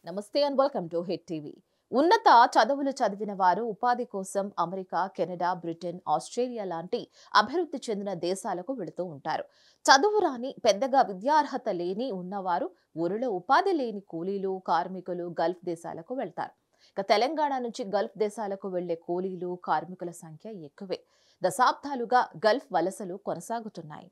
నమస్తే and welcome to hit TV. ఉన్నత చదువులు చదివిన వారు ఉపాధి కోసం అమెరికా, కెనడా, బ్రిటన్, ఆస్ట్రేలియా లాంటి అభివృద్ధి చెందిన దేశాలకు వెళుతూ ఉంటారు. చదువు రాని, పెద్దగా విద్యార్హత లేని ఉన్నవారు ఊరిలో ఉపాధి లేని కూలీలు, కార్మికులు గల్ఫ్ దేశాలకు వెళ్తారు. ఇక తెలంగాణ నుంచి గల్ఫ్ దేశాలకు వెళ్లే కూలీలు, కార్మికుల సంఖ్య ఎక్కువే. దశాబ్దాలుగా గల్ఫ్ వలసలు కొనసాగుతున్నాయి.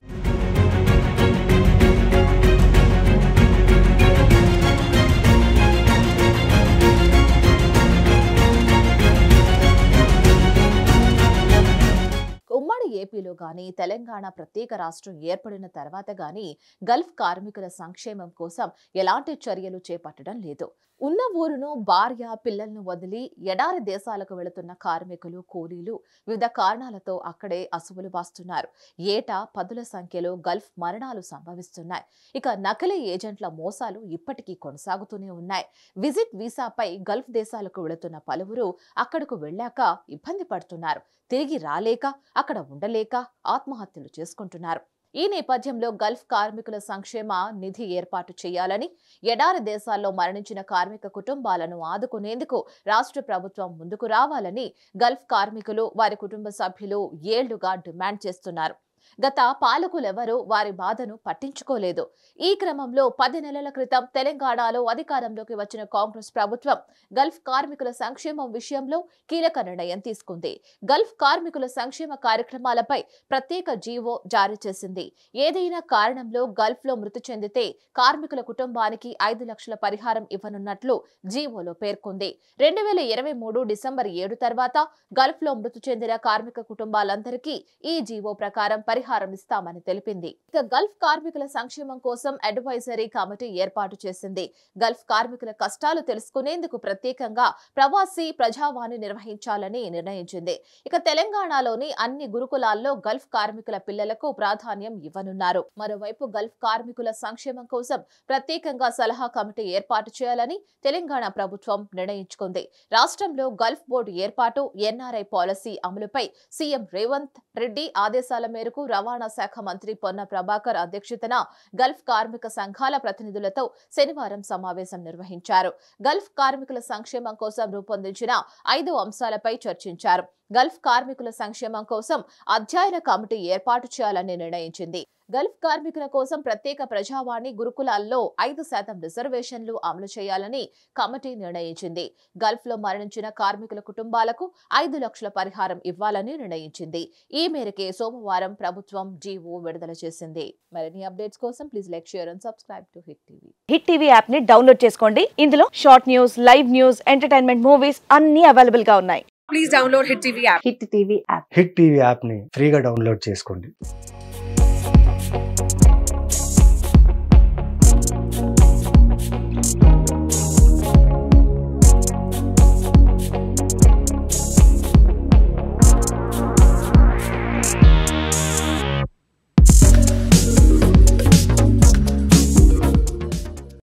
ఉమ్మడి ఏపీలో గానీ, తెలంగాణ ప్రత్యేక రాష్ట్రం ఏర్పడిన తర్వాత గానీ గల్ఫ్ కార్మికుల సంక్షేమం కోసం ఎలాంటి చర్యలు చేపట్టడం లేదు. ఉన్న ఊరును, భార్య, పిల్లలను వదిలి ఎడారి దేశాలకు వెళుతున్న కార్మికులు, కూలీలు వివిధ కారణాలతో అక్కడే అసువులు బాస్తున్నారు. ఏటా పదుల సంఖ్యలో గల్ఫ్ మరణాలు సంభవిస్తున్నాయి. ఇక నకిలీ ఏజెంట్ల మోసాలు ఇప్పటికీ కొనసాగుతూనే ఉన్నాయి. విజిట్ వీసాపై గల్ఫ్ దేశాలకు వెళుతున్న పలువురు అక్కడకు వెళ్ళాక ఇబ్బంది పడుతున్నారు. తిరిగి రాలేక, అక్కడ ఉండలేక ఆత్మహత్యలు చేసుకుంటున్నారు. ఈ నేపథ్యంలో గల్ఫ్ కార్మికుల సంక్షేమ నిధి ఏర్పాటు చేయాలని, ఎడారి దేశాల్లో మరణించిన కార్మిక కుటుంబాలను ఆదుకునేందుకు రాష్ట్ర ప్రభుత్వం ముందుకు రావాలని గల్ఫ్ కార్మికులు, వారి కుటుంబ సభ్యులు ఏళ్లుగా డిమాండ్ చేస్తున్నారు. గత పాలకులెవరూ వారి బాధను పట్టించుకోలేదు. ఈ క్రమంలో 10 నెలల క్రితం తెలంగాణలో అధికారంలోకి వచ్చిన కాంగ్రెస్ ప్రభుత్వం గల్ఫ్ కార్మికుల సంక్షేమం విషయంలో కీలక నిర్ణయం తీసుకుంది. గల్ఫ్ కార్మికుల సంక్షేమ కార్యక్రమాలపై ప్రత్యేక జీవో జారీ చేసింది. ఏదైనా కారణంలో గల్ఫ్లో మృతి చెందితే కార్మికుల కుటుంబానికి 5 లక్షల పరిహారం ఇవ్వనున్నట్లు జీవోలో పేర్కొంది. 2023 డిసెంబర్ 7 తర్వాత గల్ఫ్లో మృతి చెందిన కార్మిక కుటుంబాలందరికీ ఈ జీవో ప్రకారం పరిహారం ఇస్తామని తెలిపింది. ఇక గల్ఫ్ కార్మికుల సంక్షేమం కోసం అడ్వైజరీ కమిటీ ఏర్పాటు చేసింది. గల్ఫ్ కార్మికుల కష్టాలు తెలుసుకునేందుకు ప్రత్యేకంగా ప్రవాసీ ప్రజావాణి నిర్వహించాలని నిర్ణయించింది. ఇక తెలంగాణలోని అన్ని గురుకులాల్లో గల్ఫ్ కార్మికుల పిల్లలకు ప్రాధాన్యం ఇవ్వనున్నారు. మరోవైపు గల్ఫ్ కార్మికుల సంక్షేమం కోసం ప్రత్యేకంగా సలహా కమిటీ ఏర్పాటు చేయాలని తెలంగాణ ప్రభుత్వం నిర్ణయించుకుంది. రాష్ట్రంలో గల్ఫ్ బోర్డు ఏర్పాటు, ఎన్ఆర్ఐ పాలసీ అమలుపై సీఎం రేవంత్ రెడ్డి ఆదేశాల మేరకు రవాణా శాఖ మంత్రి పొన్న ప్రభాకర్ అధ్యక్షతన గల్ఫ్ కార్మిక సంఘాల ప్రతినిధులతో శనివారం సమావేశం నిర్వహించారు. గల్ఫ్ కార్మికుల సంక్షేమం కోసం రూపొందించిన 5 అంశాలపై చర్చించారు. గల్ఫ్ కార్మికుల సంక్షేమం కోసం అధ్యయన కమిటీ ఏర్పాటు చేయాలని నిర్ణయించింది. గల్ఫ్ కార్మికుల కోసం ప్రత్యేక ప్రజావాణి, గురుకులాల్లో 5% రిజర్వేషన్లు అమలు చేయాలని కమిటీ నిర్ణయించింది. గల్ఫ్ లో మరణించిన కార్మికుల కుటుంబాలకు 5 లక్షల పరిహారం ఇవ్వాలని నిర్ణయించింది. ఈ మేరకే సోమవారం ప్రభుత్వం జీవో విడుదల చేసింది. మరిన్ని అప్డేట్స్ కోసం please like, share and subscribe to hit TV. Hit TV app ని డౌన్లోడ్ చేసుకోండి. ఇందులో short news, live news, entertainment movies అన్ని అవైలబుల్ గా ఉన్నాయి. Please download Hit TV app. Hit TV app hit TV app ని ఫ్రీగా download చేసుకోండి.